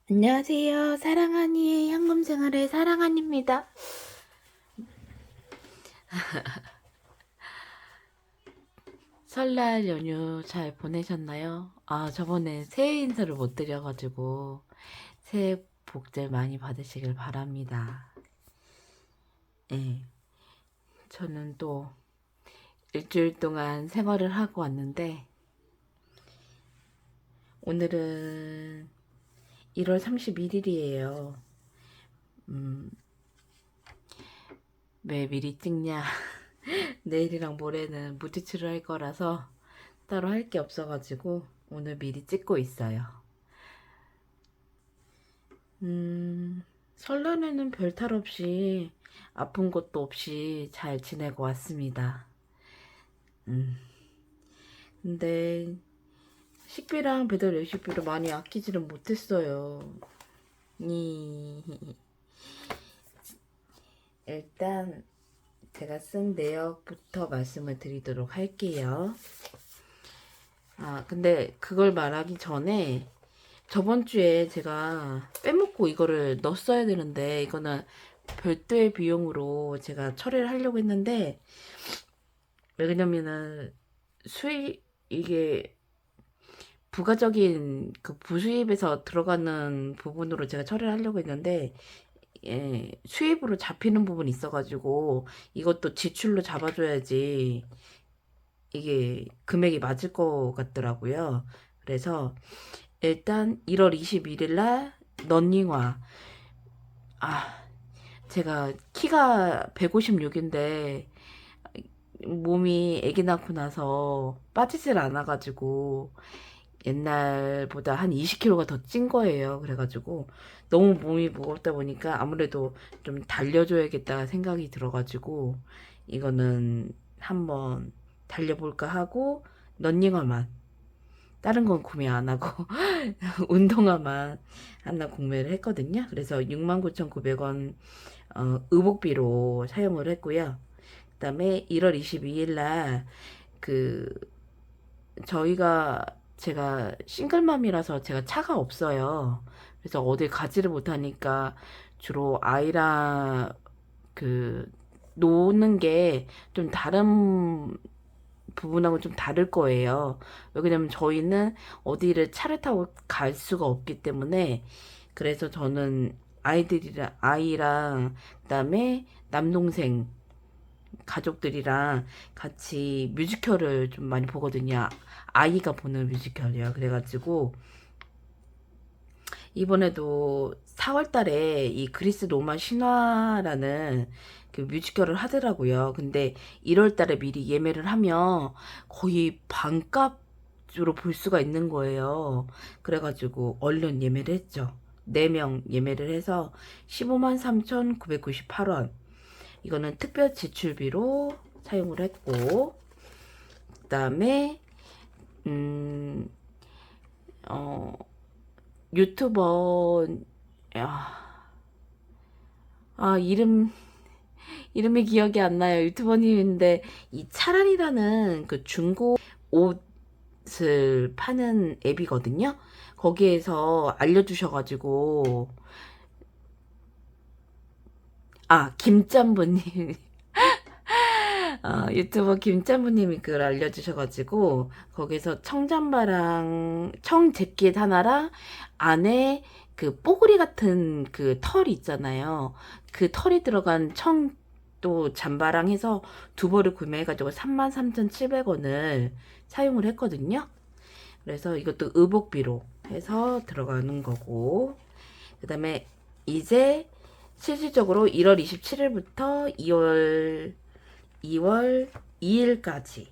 안녕하세요. 사랑하니의 현금생활의 사랑한입니다. 설날 연휴 잘 보내셨나요? 저번에 새해 인사를 못 드려가지고 새해 복들 많이 받으시길 바랍니다. 예, 저는 또 일주일 동안 생활을 하고 왔는데 오늘은 1월 31일이에요. 왜 미리 찍냐? 내일이랑 모레는 무티츠를 할 거라서 따로 할 게 없어가지고 오늘 미리 찍고 있어요. 설날에는 별탈 없이 아픈 것도 없이 잘 지내고 왔습니다. 음, 근데 식비랑 배달 레시피를 많이 아끼지는 못했어요. 이 일단 제가 쓴 내역부터 말씀을 드리도록 할게요. 근데 그걸 말하기 전에 저번 주에 제가 빼먹고 이거를 넣었어야 되는데 이거는 별도의 비용으로 제가 처리를 하려고 했는데 왜냐면은 수입 이게 부가적인 그 부수입에서 들어가는 부분으로 제가 처리를 하려고 했는데 수입으로 잡히는 부분이 있어가지고 이것도 지출로 잡아줘야지 이게 금액이 맞을 것 같더라고요. 그래서 일단 1월 21일 날 런닝화 제가 키가 156인데 몸이 아기 낳고 나서 빠지질 않아가지고 옛날보다 한 20kg가 더 찐 거예요. 그래가지고 너무 몸이 무겁다 보니까 아무래도 좀 달려줘야겠다 생각이 들어가지고 이거는 한번 달려볼까 하고 런닝화만 다른 건 구매 안 하고 운동화만 하나 구매를 했거든요. 그래서 69,900원 의복비로 사용을 했고요. 그다음에 1월 22일 날 그 제가 싱글맘이라서 제가 차가 없어요. 그래서 어딜 가지를 못하니까 주로 아이랑 그 노는 게 좀 다른 부분하고 좀 다를 거예요. 왜냐면 저희는 어디를 차를 타고 갈 수가 없기 때문에 그래서 저는 아이랑 그다음에 남동생 가족들이랑 같이 뮤지컬을 좀 많이 보거든요. 아이가 보는 뮤지컬이요. 그래가지고 이번에도 4월 달에 이 그리스 로마 신화라는 그 뮤지컬을 하더라고요. 근데 1월 달에 미리 예매를 하면 거의 반값으로 볼 수가 있는 거예요. 그래가지고 얼른 예매를 했죠. 4명 예매를 해서 15만 3,998원. 이거는 특별 지출비로 사용을 했고, 그 다음에, 음, 어, 유튜버, 아, 이름이 기억이 안 나요. 유튜버님인데, 이 차란이라는 그 중고 옷을 파는 앱이거든요. 거기에서 알려주셔가지고, 김짬보님. 유튜버 김짬부님이 그걸 알려주셔가지고 거기서 청잠바랑 청재킷 하나랑 안에 그 뽀글이 같은 그 털 있잖아요. 그 털이 들어간 청 또 잠바랑 해서 두 벌을 구매해가지고 33,700원을 사용을 했거든요. 그래서 이것도 의복비로 해서 들어가는 거고 그 다음에 이제 실질적으로 1월 27일부터 2월 2일까지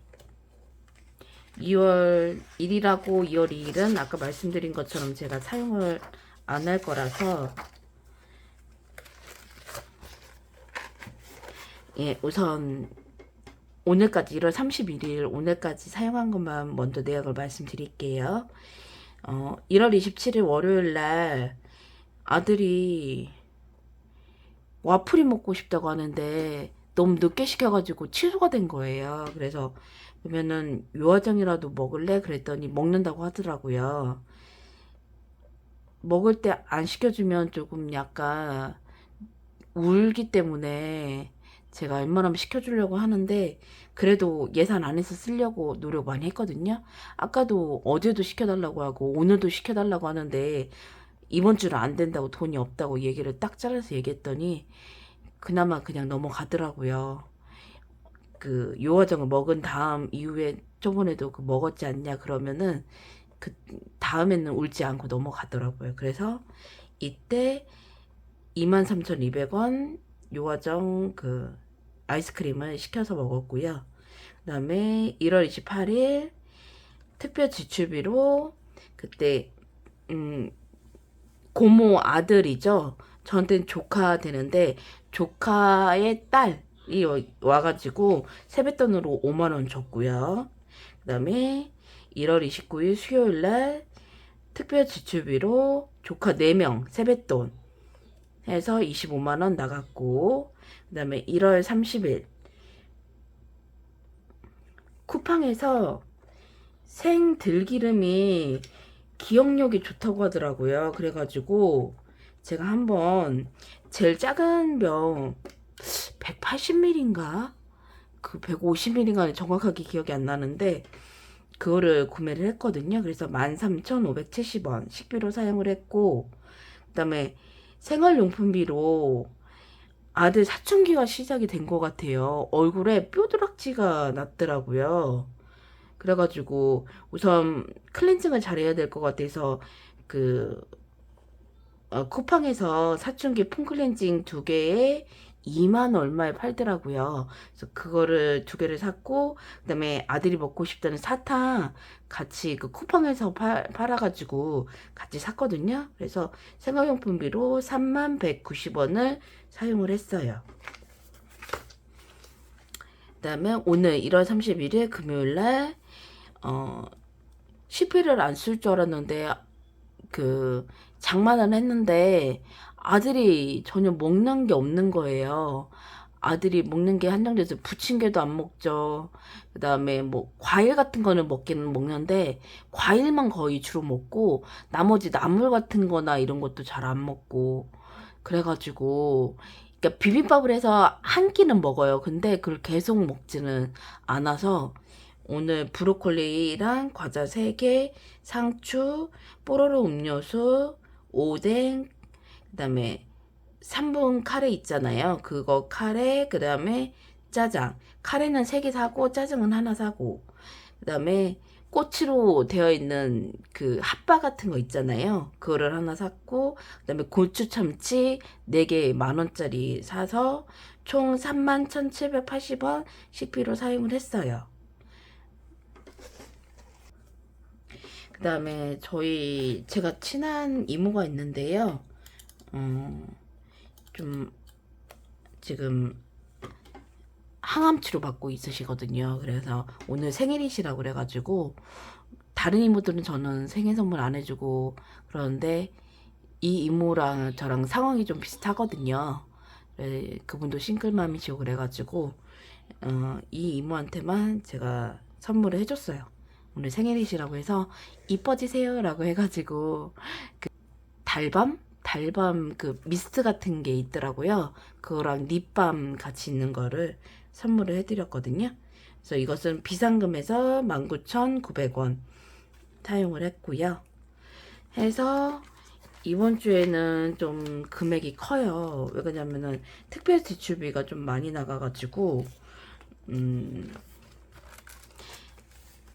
2월 1일하고 2월 2일은 아까 말씀드린 것처럼 제가 사용을 안 할 거라서 우선 오늘까지 1월 31일 오늘까지 사용한 것만 먼저 내역을 말씀드릴게요. 1월 27일 월요일 날 아들이 와플이 먹고 싶다고 하는데 너무 늦게 시켜가지고 취소가 된 거예요. 그래서 그러면은 요화정이라도 먹을래? 그랬더니 먹는다고 하더라고요. 먹을 때 안 시켜주면 조금 약간 울기 때문에 제가 웬만하면 시켜주려고 하는데 그래도 예산 안에서 쓰려고 노력 많이 했거든요. 아까도 어제도 시켜달라고 하고 오늘도 시켜달라고 하는데 이번 주는 안 된다고 돈이 없다고 얘기를 딱 잘라서 얘기했더니 그나마 그냥 넘어가더라고요. 그 요화정을 먹은 다음 이후에 저번에도 그 먹었지 않냐 그러면은 그 다음에는 울지 않고 넘어가더라고요. 그래서 이때 23,200원 요화정 그 아이스크림을 시켜서 먹었고요. 그 다음에 1월 28일 특별 지출비로 그때 고모 아들이죠. 저한테는 조카 되는데 조카의 딸이 와가지고 세뱃돈으로 5만원 줬고요. 그 다음에 1월 29일 수요일날 특별 지출비로 조카 4명 세뱃돈 해서 25만원 나갔고, 그 다음에 1월 30일 쿠팡에서 생 들기름이 기억력이 좋다고 하더라고요. 그래가지고 제가 한번 제일 작은 병 180ml인가 그 150ml인가 정확하게 기억이 안 나는데 그거를 구매를 했거든요. 그래서 13,570원 식비로 사용을 했고, 그 다음에 생활용품비로 아들 사춘기가 시작이 된 것 같아요. 얼굴에 뾰루락지가 났더라고요. 그래가지고 우선 클렌징을 잘해야 될 것 같아서 그 쿠팡에서 사춘기 폼클렌징 2개에 2만 얼마에 팔더라고요. 그래서 그거를 2개를 샀고, 그 다음에 아들이 먹고 싶다는 사탕 같이 그 쿠팡에서 팔아가지고 같이 샀거든요. 그래서 생활용품비로 3190원을 사용을 했어요. 그 다음에 오늘 1월 31일 금요일날 식비를 안 쓸 줄 알았는데 그 장만을 했는데 아들이 전혀 먹는 게 없는 거예요. 아들이 먹는 게 한정돼서 부침개도 안 먹죠. 그 다음에 뭐 과일 같은 거는 먹기는 먹는데 과일만 거의 주로 먹고 나머지 나물 같은 거나 이런 것도 잘 안 먹고 그래가지고 그러니까 비빔밥을 해서 한 끼는 먹어요. 근데 그걸 계속 먹지는 않아서 오늘 브로콜리랑 과자 3개, 상추, 뽀로로 음료수, 오뎅, 그 다음에 3분 카레 있잖아요. 그거 카레, 그 다음에 짜장. 카레는 3개 사고, 짜장은 하나 사고, 그 다음에 꼬치로 되어 있는 그 핫바 같은 거 있잖아요. 그거를 하나 샀고, 그 다음에 고추 참치 4개 만원짜리 사서 총 31,780원 식비로 사용을 했어요. 그 다음에 제가 친한 이모가 있는데요. 좀 지금 항암 치료 받고 있으시거든요. 그래서 오늘 생일이시라고 그래가지고 다른 이모들은 저는 생일 선물 안 해주고 그러는데 이 이모랑 저랑 상황이 좀 비슷하거든요. 그분도 싱글맘이시고 그래가지고 이 이모한테만 제가 선물을 해줬어요. 오늘 생일이시라고 해서 이뻐지세요 라고 해가지고 그 달밤 그 미스트 같은 게 있더라고요. 그거랑 립밤 같이 있는 거를 선물을 해드렸거든요. 그래서 이것은 비상금에서 19,900원 사용을 했고요. 해서 이번 주에는 좀 금액이 커요. 왜 그러냐면은 특별 지출비가 좀 많이 나가가지고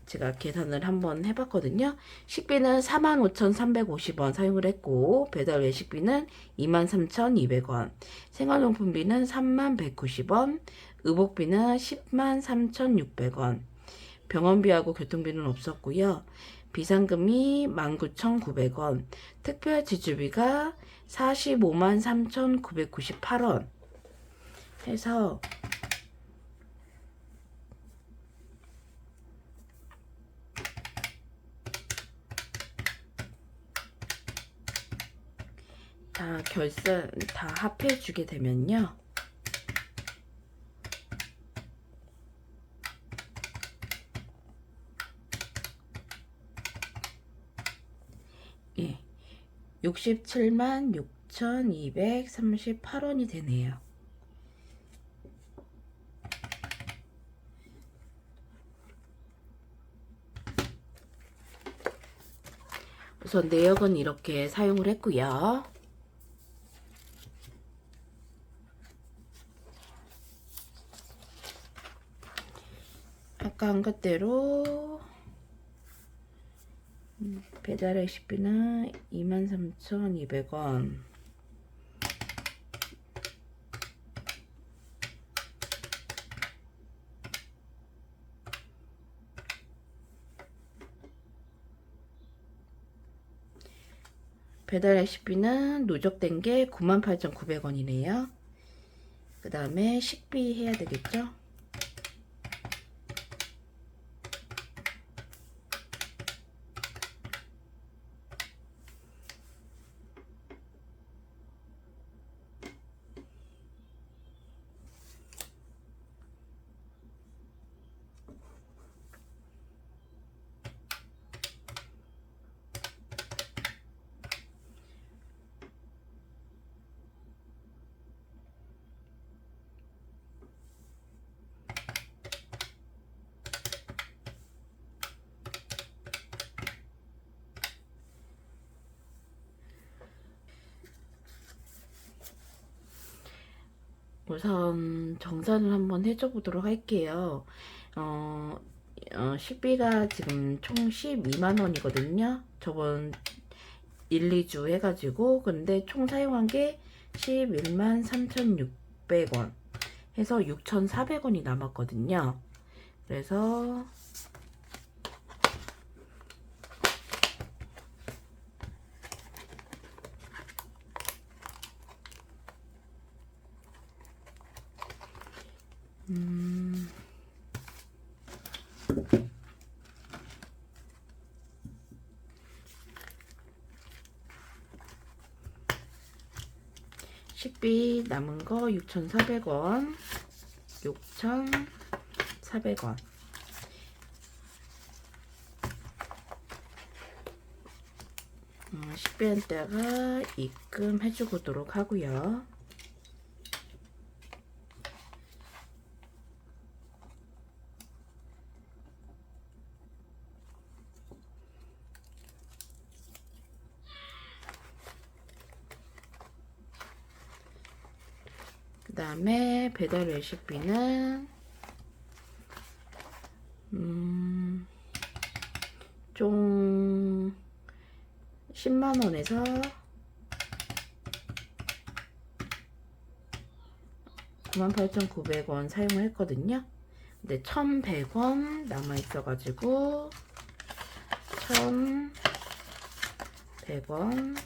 제가 계산을 한번 해봤거든요. 식비는 45,350원 사용을 했고 배달 외식비는 23,200원, 생활용품비는 3190원, 의복비는 103,600원, 병원비하고 교통비는 없었고요. 비상금이 19,900원, 특별 지출비가 453,998원 해서 다 결산 다 합해 주게 되면요. 예. 67만 6,238원이 되네요. 우선 내역은 이렇게 사용을 했고요. 아까 한 것대로 배달 레시피는 23,200원, 배달 레시피는 누적된 게 98,900원이네요. 그 다음에 식비 해야 되겠죠? 우선 정산을 한번 해줘 보도록 할게요. 식비가 지금 총 12만원이거든요. 저번 1, 2주 해가지고. 근데 총 사용한 게 11만 3,600원 해서 6,400원이 남았거든요. 그래서 식비 남은 거 6,400원, 6,400원. 식비한테가 입금해 주도록 하고요. 그 다음에 배달 레시피는 총 10만원에서 98,900원 사용을 했거든요. 근데 1,100원 남아있어가지고 1,100원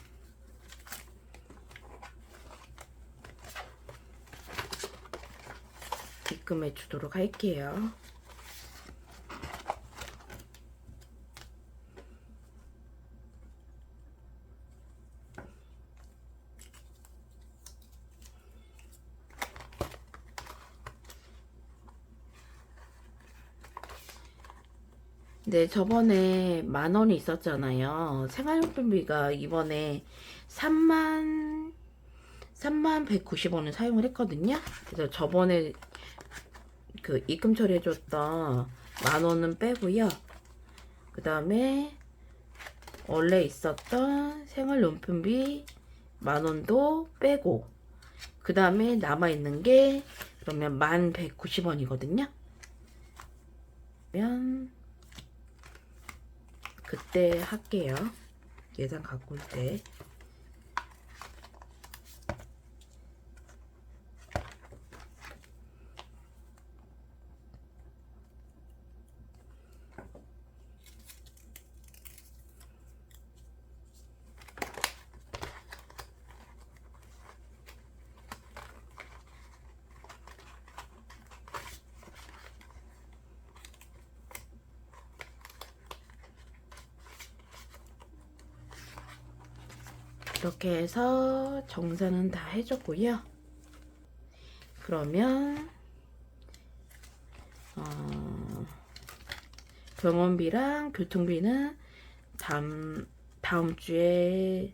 입금해 주도록 할게요. 네, 저번에 10,000원이 있었잖아요. 생활용품비가 이번에 3만 190원을 사용을 했거든요. 그래서 저번에 그 입금 처리해줬던 10,000원은 빼고요. 그 다음에 원래 있었던 생활용품비 10,000원도 빼고, 그 다음에 남아있는 게 그러면 1,190원이거든요. 그러면 그때 할게요. 예산 갖고 올 때. 이렇게 해서 정산은 다 해줬고요. 그러면 병원비랑 교통비는 다음 주에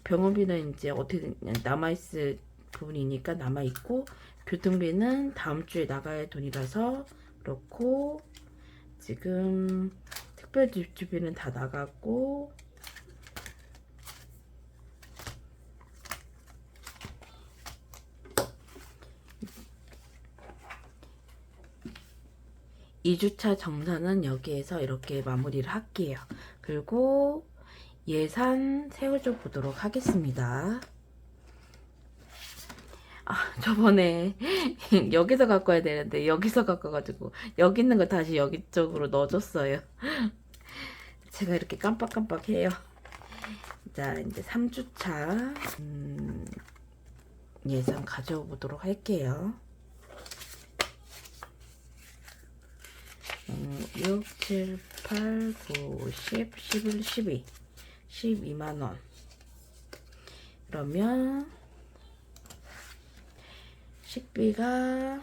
병원비는 이제 어떻게 남아있을 부분이니까 남아있고, 교통비는 다음 주에 나갈 돈이라서 그렇고, 지금 특별 집주비는 다 나갔고, 2주차 정산은 여기에서 이렇게 마무리를 할게요. 그리고 예산 세워줘 보도록 하겠습니다. 저번에 여기서 갖고 와야 되는데 여기서 갖고 가지고 여기 있는 거 다시 여기 쪽으로 넣어줬어요. 제가 이렇게 깜빡깜빡해요. 자, 이제 3주차 예산 가져오 보도록 할게요. 6, 7, 8, 9, 10, 11, 12 12만원. 그러면 식비가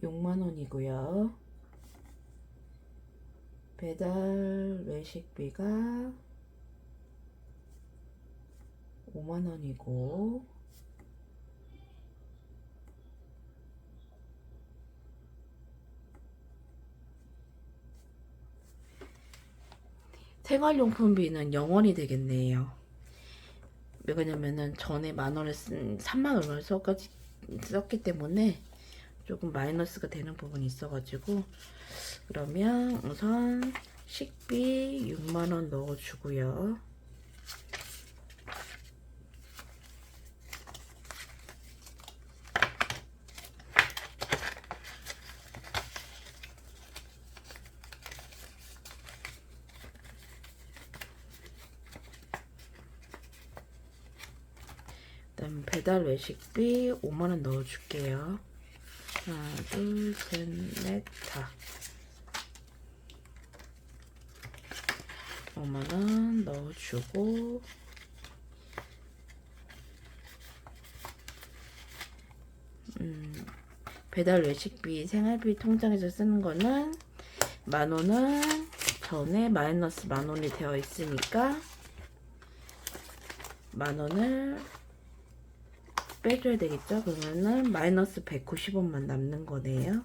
6만원이고요. 배달 외식비가 5만원이고, 생활용품비는 0원이 되겠네요. 왜냐면은 전에 만원을 3만 얼마를 썼기 때문에 조금 마이너스가 되는 부분이 있어가지고, 그러면 우선 식비 6만원 넣어주고요. 그다음 배달 외식비 5만원 넣어줄게요. 하나, 둘, 셋, 넷, 다. 5만원 넣어주고, 배달 외식비 생활비 통장에서 쓰는 거는 만원은 전에 마이너스 만원이 되어 있으니까 만원을 빼줘야 되겠죠. 그러면은 마이너스 190원만 남는 거네요.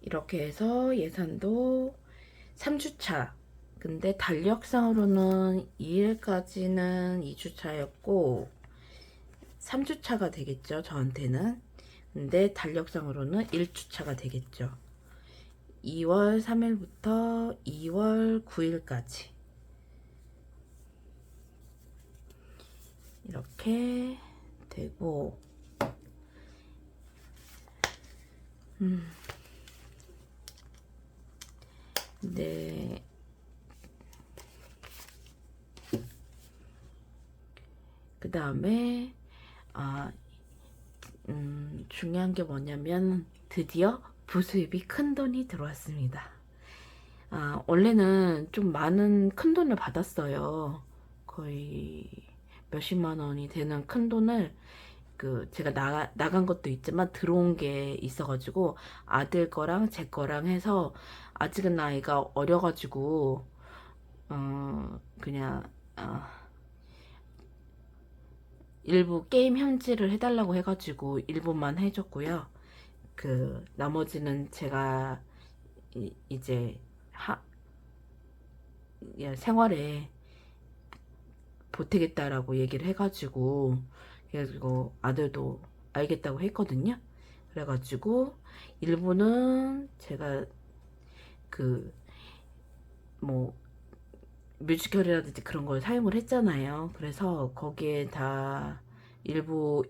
이렇게 해서 예산도 3주차, 근데 달력상으로는 2일까지는 2주차였고 3주차가 되겠죠, 저한테는. 근데 달력상으로는 1주차가 되겠죠. 2월 3일부터 2월 9일까지 이렇게 되고, 네. 그 다음에 중요한 게 뭐냐면 드디어 부수입이 큰 돈이 들어왔습니다. 원래는 좀 많은 큰 돈을 받았어요. 거의 몇십만 원이 되는 큰 돈을, 제가 나간 것도 있지만 들어온 게 있어가지고 아들 거랑 제 거랑 해서, 아직은 나이가 어려가지고 그냥 일부 게임 현질을 해달라고 해가지고 일부만 해줬고요. 나머지는 제가 이제 생활에 보태겠다라고 얘기를 해가지고, 그래가지고 아들도 알겠다고 했거든요. 그래가지고 일부는 제가 뭐 뮤지컬이라든지 그런 걸 사용을 했잖아요. 그래서 거기에 다 일부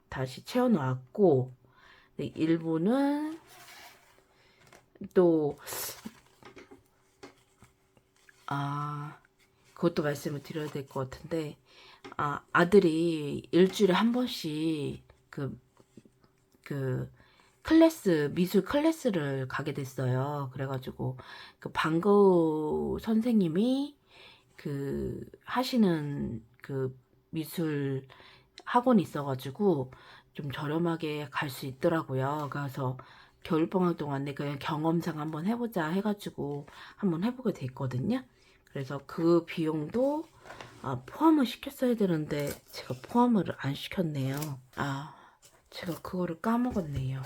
다시 채워 놨고, 일부는 또, 그것도 말씀을 드려야 될 것 같은데, 아들이 일주일에 한 번씩 그 클래스, 미술 클래스를 가게 됐어요. 그래가지고 그 방과후 선생님이 하시는 미술 학원이 있어가지고 좀 저렴하게 갈 수 있더라고요. 그래서 겨울방학 동안에 그냥 경험상 한번 해보자 해가지고 한번 해보게 됐거든요. 그래서 그 비용도 포함을 시켰어야 되는데 제가 포함을 안 시켰네요. 제가 그거를 까먹었네요.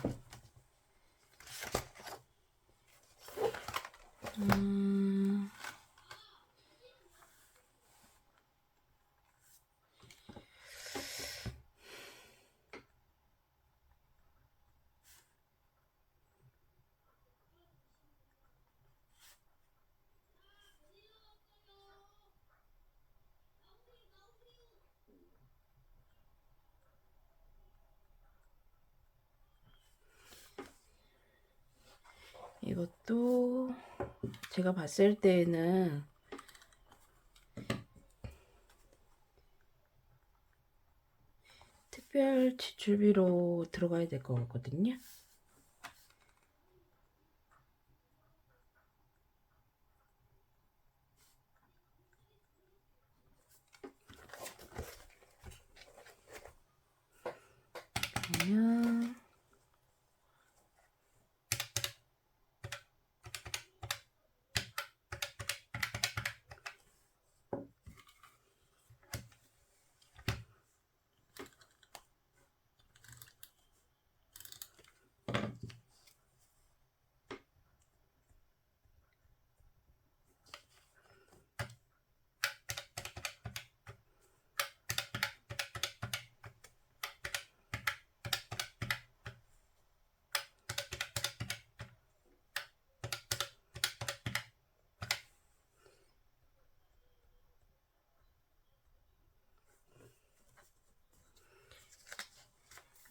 이것도 제가 봤을 때는 특별 지출비로 들어가야 될 것 같거든요.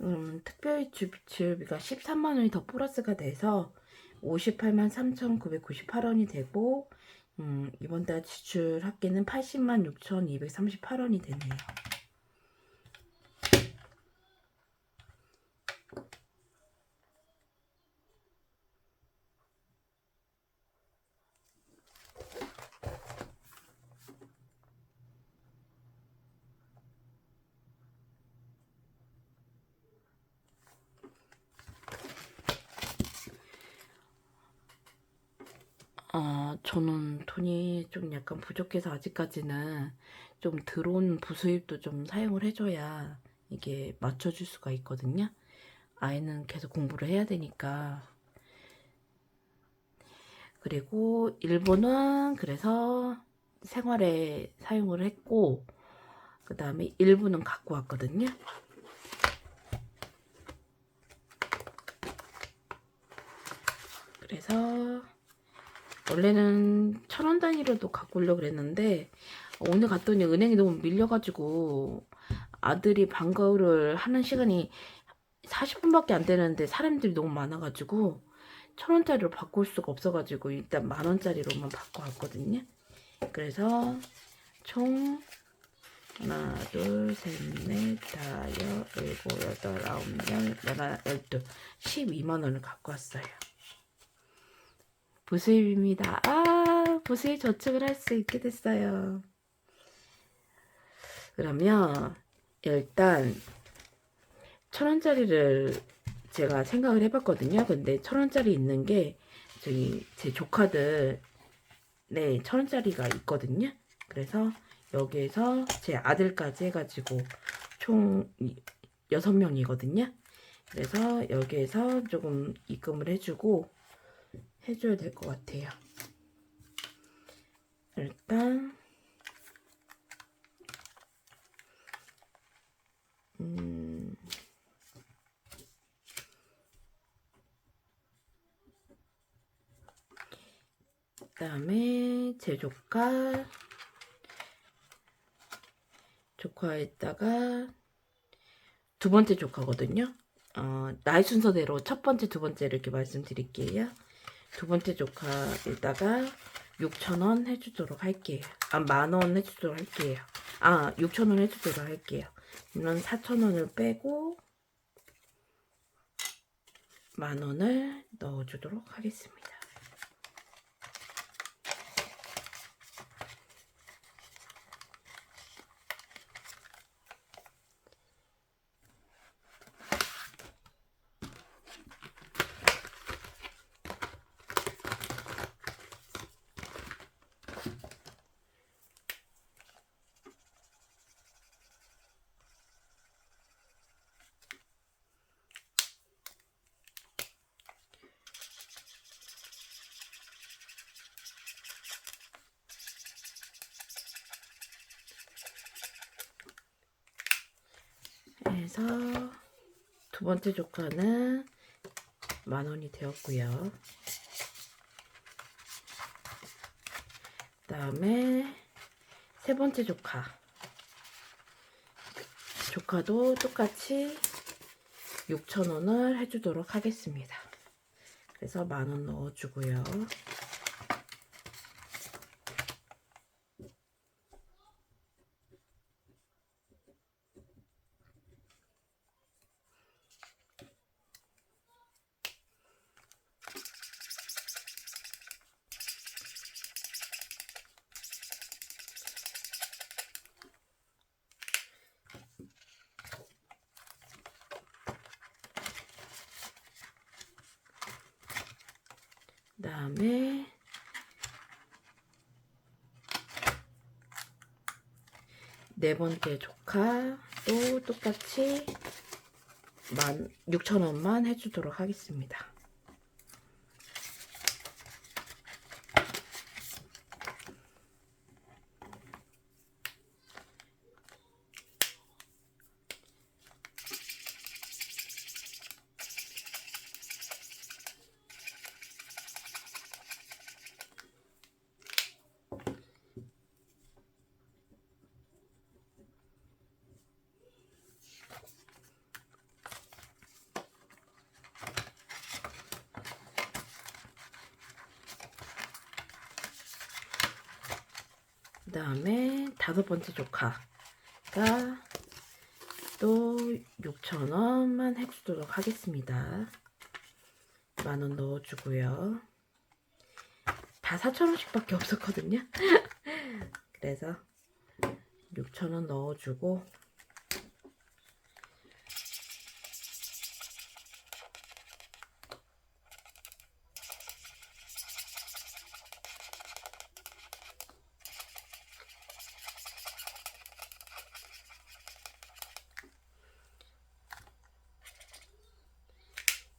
그러면 특별 지출비가 13만 원이 더 플러스가 돼서 58만 3,998원이 되고 이번 달 지출 합계는 80만 6,238원이 되네요. 저는 돈이 좀 약간 부족해서 아직까지는 좀 들어온 부수입도 좀 사용을 해줘야 이게 맞춰줄 수가 있거든요. 아이는 계속 공부를 해야 되니까. 그리고 일부는 그래서 생활에 사용을 했고, 그 다음에 일부는 갖고 왔거든요. 그래서 원래는 1,000원 단위로도 갖고 오려고 그랬는데 오늘 갔더니 은행이 너무 밀려가지고 아들이 방과후를 하는 시간이 40분밖에 안 되는데 사람들이 너무 많아가지고 1,000원짜리로 바꿀 수가 없어가지고 일단 10,000원짜리로만 바꿔왔거든요. 그래서 총 하나, 둘, 셋, 넷, 다, 여, 일곱, 여덟, 아홉, 열, 열하나, 열둘, 12만 원을 갖고 왔어요. 부수입입니다. 부수입 저축을 할 수 있게 됐어요. 그러면 일단 1,000원짜리를 제가 생각을 해봤거든요. 근데 1,000원짜리 있는 게 저기 제 조카들 1,000원짜리가 있거든요. 그래서 여기에서 제 아들까지 해가지고 총 6명이거든요. 그래서 여기에서 조금 입금을 해줘야 될 것 같아요. 일단 그다음에 제 조카에다가 두 번째 조카거든요. 나이 순서대로 첫 번째, 두 번째 이렇게 말씀드릴게요. 두 번째 조카에다가 6,000원 해주도록 할게요. 아, 10,000원 해주도록 할게요. 아, 6,000원 해주도록 할게요. 그러면 4,000원을 빼고 10,000원을 넣어주도록 하겠습니다. 그래서 두 번째 조카는 10,000원이 되었고요. 그 다음에 세 번째 조카도 똑같이 6,000원을 해주도록 하겠습니다. 그래서 10,000원 넣어주고요. 그 다음에 네 번째 조카도 똑같이 6,000원만 해주도록 하겠습니다. 그 다음에 다섯 번째 조카가 또 6,000원만 해주도록 하겠습니다. 10,000원 넣어주고요. 다 4,000원씩 밖에 없었거든요. 그래서 6,000원 넣어주고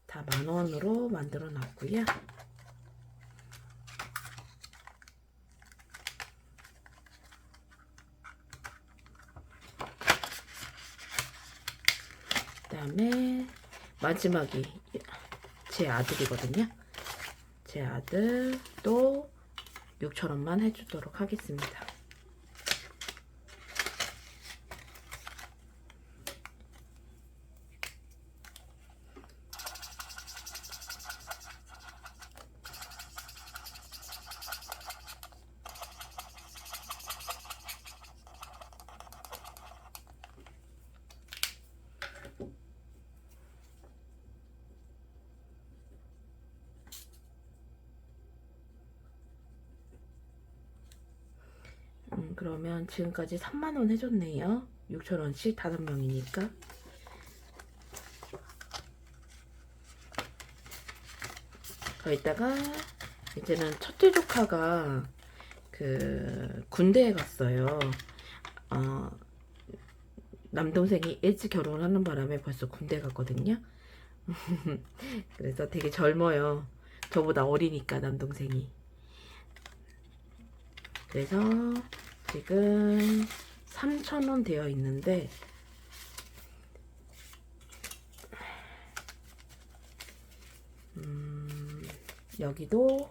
다 10,000원으로 만들어 놨고요. 그 다음에 마지막이 제 아들이거든요. 제 아들도 6,000원만 해주도록 하겠습니다. 그러면 지금까지 3만원 해줬네요. 6,000원씩 5명이니까. 거기다가 이제는 첫째 조카가 그 군대에 갔어요. 남동생이 일찍 결혼을 하는 바람에 벌써 군대 갔거든요. 그래서 되게 젊어요. 저보다 어리니까 남동생이. 그래서 지금 3,000원 되어 있는데 여기도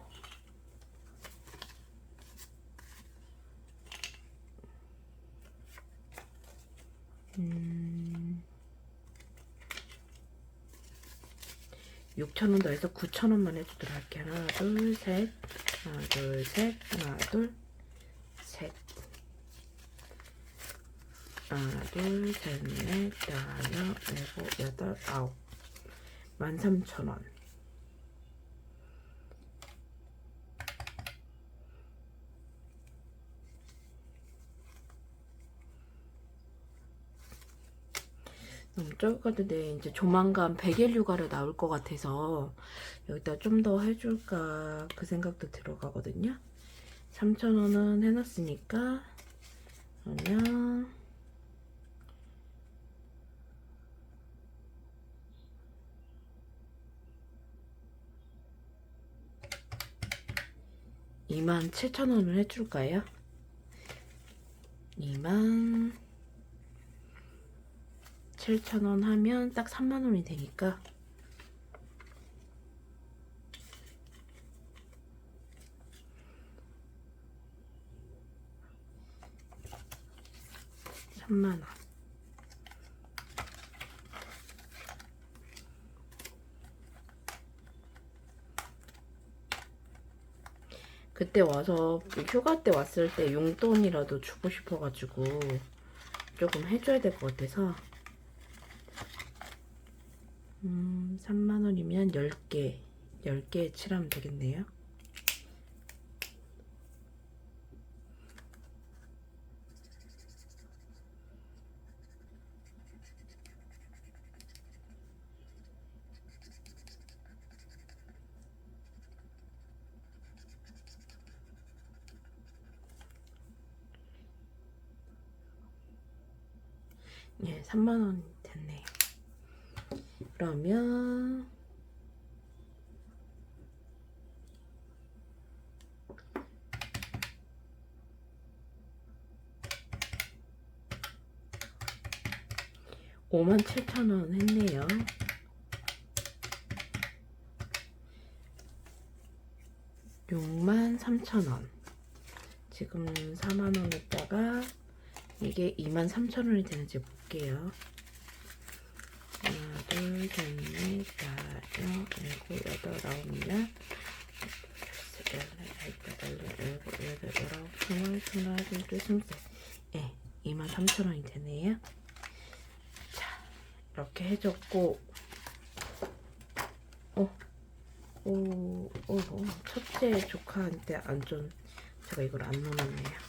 6,000원 더해서 9,000원만 해주도록 할게요. 하나, 둘, 셋. 하나, 둘, 셋. 하나, 둘, 셋. 하나, 둘, 셋, 넷, 다섯, 일곱, 여덟, 아홉. 13,000원. 너무 적을 것 같은데 이제 조만간 100일 휴가를 나올 것 같아서 여기다 좀 더 해줄까 그 생각도 들어가거든요. 3,000원은 해놨으니까 그러면 27,000원을 해줄까요? 27,000원 하면 딱 3만원이 되니까 3만원. 그때 와서 휴가 때 왔을 때 용돈이라도 주고 싶어가지고 조금 해줘야 될 것 같아서 3만원이면 10개 칠하면 되겠네요. 예, 3만원 됐네요. 그러면 57,000원 했네요. 63,000원. 지금 4만원 했다가 이게 23,000원이 되는지 볼게요. 하나, 둘, 셋, 넷, 다섯, 일곱, 여덟, 아홉, 열, 일곱, 여덟, 열아홉, 스물, 스물하나, 둘, 스물셋. 예, 23,000원이 되네요. 자, 이렇게 해줬고, 첫째 조카한테 안 준, 제가 이걸 안 넣어놨네요.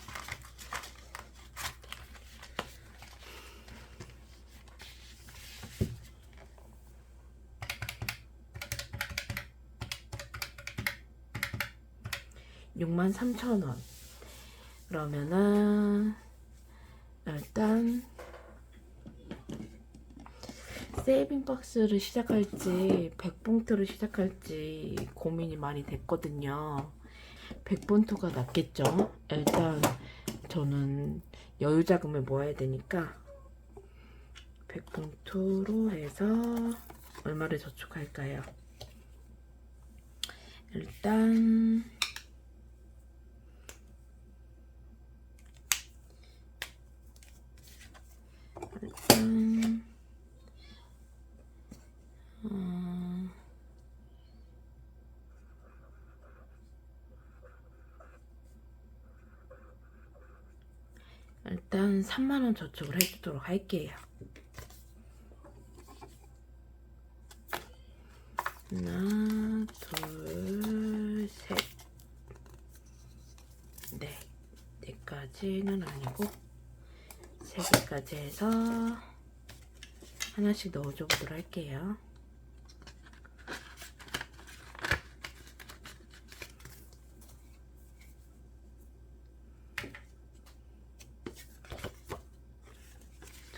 (63,000원) 그러면은 일단 세이빙 박스를 시작할지 100봉투를 시작할지 고민이 많이 됐거든요. 100봉투가 낫겠죠. 일단 저는 여유 자금을 모아야 되니까 100봉투로 해서 얼마를 저축할까요? 일단 일단 3만원 저축을 해주도록 할게요. 하나, 둘, 셋. 네. 4개까지는 아니고 3개까지 해서 하나씩 넣어줘 보도록 할게요.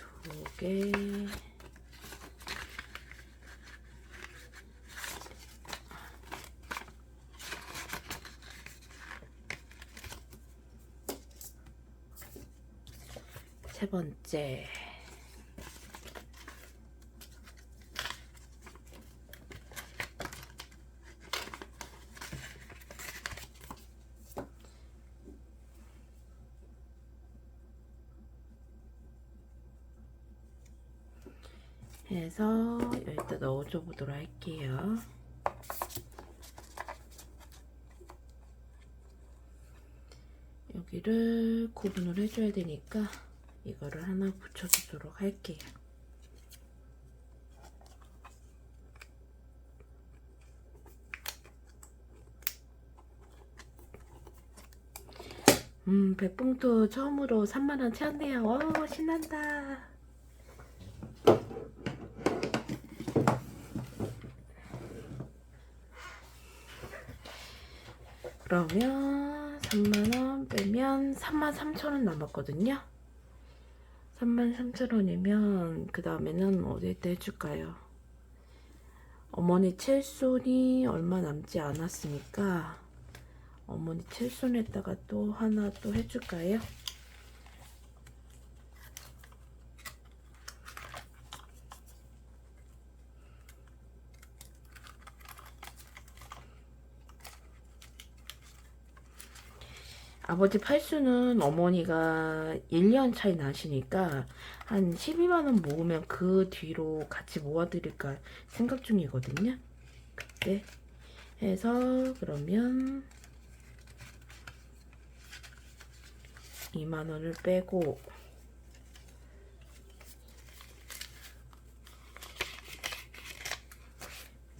두 개. 세 번째. 해서 여기다 넣어줘 보도록 할게요. 여기를 구분을 해줘야 되니까 이거를 하나 붙여주도록 할게요. 백봉토 처음으로 3만원 채웠네요. 와, 신난다. 그러면 3만원 빼면 33,000원 남았거든요. 33,000원이면 그 다음에는 어디에다 해줄까요? 어머니 칠순이 얼마 남지 않았으니까 어머니 칠순에다가 또 하나 또 해줄까요? 아버지 팔순은 어머니가 1년 차이 나시니까 한 12만원 모으면 그 뒤로 같이 모아드릴까 생각 중이거든요. 그때 해서 그러면 2만원을 빼고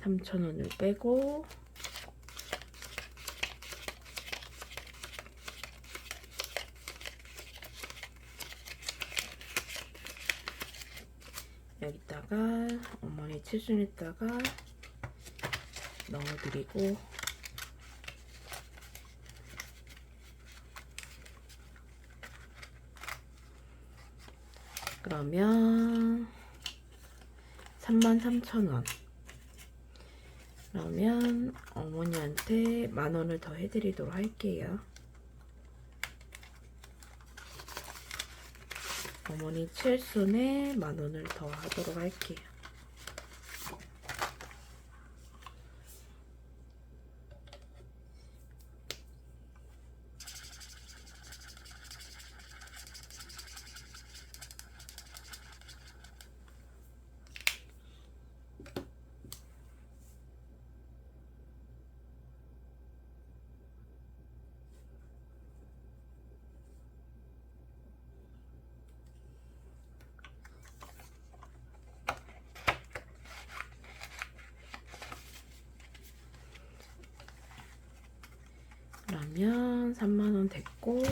3,000원을 빼고 여기다가 어머니 칠순에다가 넣어드리고 그러면 33,000원 그러면 어머니한테 만원을 더 해드리도록 할게요. 어머니 칠순에 만원을 더 하도록 할게요. 그러면 3만원 됐고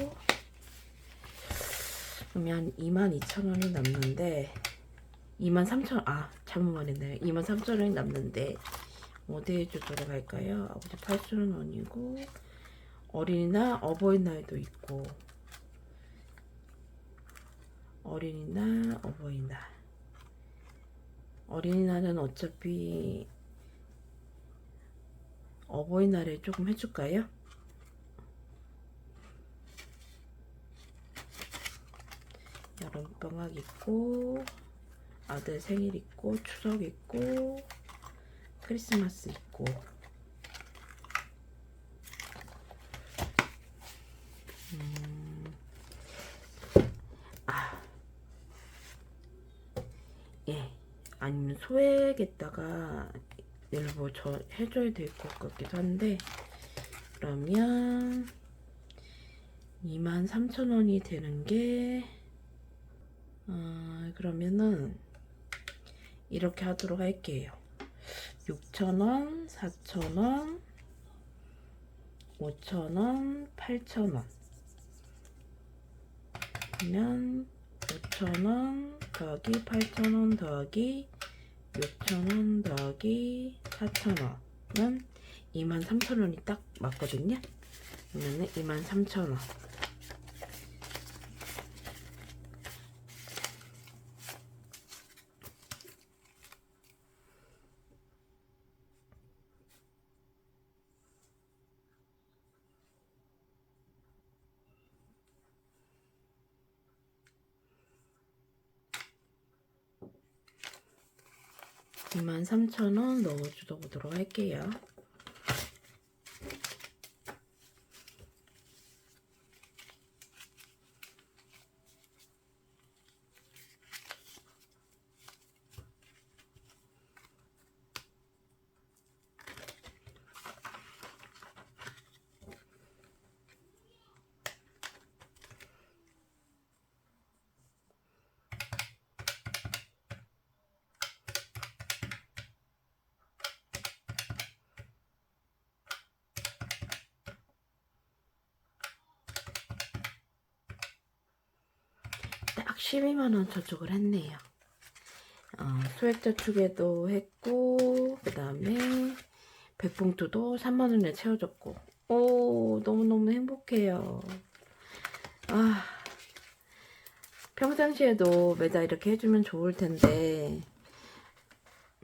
그러면 22,000원이 남는데 23,000원 잘못 말했네요. 23,000원이 남는데 어디에 주도록 할까요? 아버지 팔순은 아니고 어린이날 어버이날도 있고 어린이날 어버이날 어린이날은 어차피 어버이날에 조금 해줄까요? 여름방학 있고 아들 생일 있고 추석 있고 크리스마스 있고 예 아니면 소액에다가 일부 저 해줘야 될 것 같기도 한데 그러면 23,000원이 되는 게 그러면은 이렇게 하도록 할게요. 6,000원, 4,000원, 5,000원, 8,000원 그러면 5,000원 더하기 8,000원 더하기 6,000원 더하기 4,000원은 23,000원이 딱 맞거든요. 그러면은 23,000원 23,000원 넣어주도록 할게요. 12만 원 저축을 했네요. 소액저축에도 했고, 그 다음에 백봉투도 3만 원에 채워줬고, 오, 너무너무 행복해요. 평상시에도 매달 이렇게 해주면 좋을 텐데,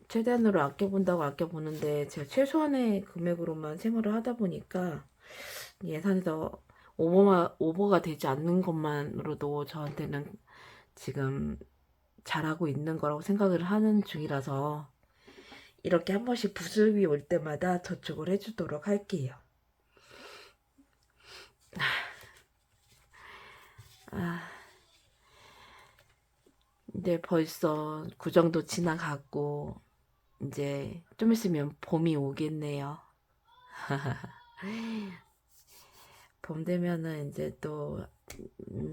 최대한으로 아껴본다고 아껴보는데, 제가 최소한의 금액으로만 생활을 하다 보니까, 예산에서 오버가 되지 않는 것만으로도 저한테는 지금 잘하고 있는 거라고 생각을 하는 중이라서, 이렇게 한 번씩 부습이 올 때마다 저축을 해주도록 할게요. 이제 벌써 구정도 지나갔고, 이제 좀 있으면 봄이 오겠네요. 봄 되면은 이제 또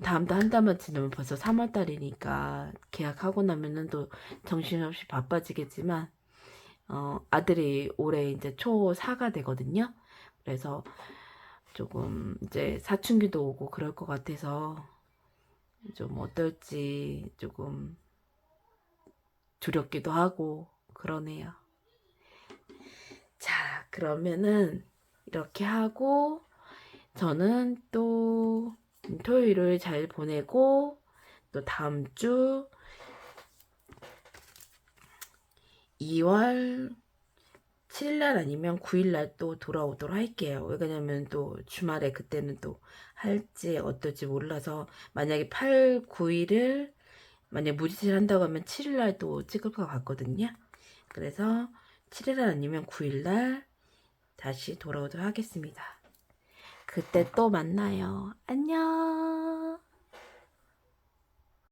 다음도 한 달만 지나면 벌써 3월달이니까 계약하고 나면은 또 정신없이 바빠지겠지만 아들이 올해 이제 초4가 되거든요. 그래서 조금 이제 사춘기도 오고 그럴 것 같아서 좀 어떨지 조금 두렵기도 하고 그러네요. 자, 그러면은 이렇게 하고 저는 또 토요일을 잘 보내고 또 다음 주 2월 7일날 아니면 9일날 또 돌아오도록 할게요. 왜냐면 또 주말에 그때는 또 할지 어떨지 몰라서 만약에 8, 9일을 만약 무리를 한다고 하면 7일날 또 찍을 것 같거든요. 그래서 7일날 아니면 9일날 다시 돌아오도록 하겠습니다. 그때 또 만나요. 안녕.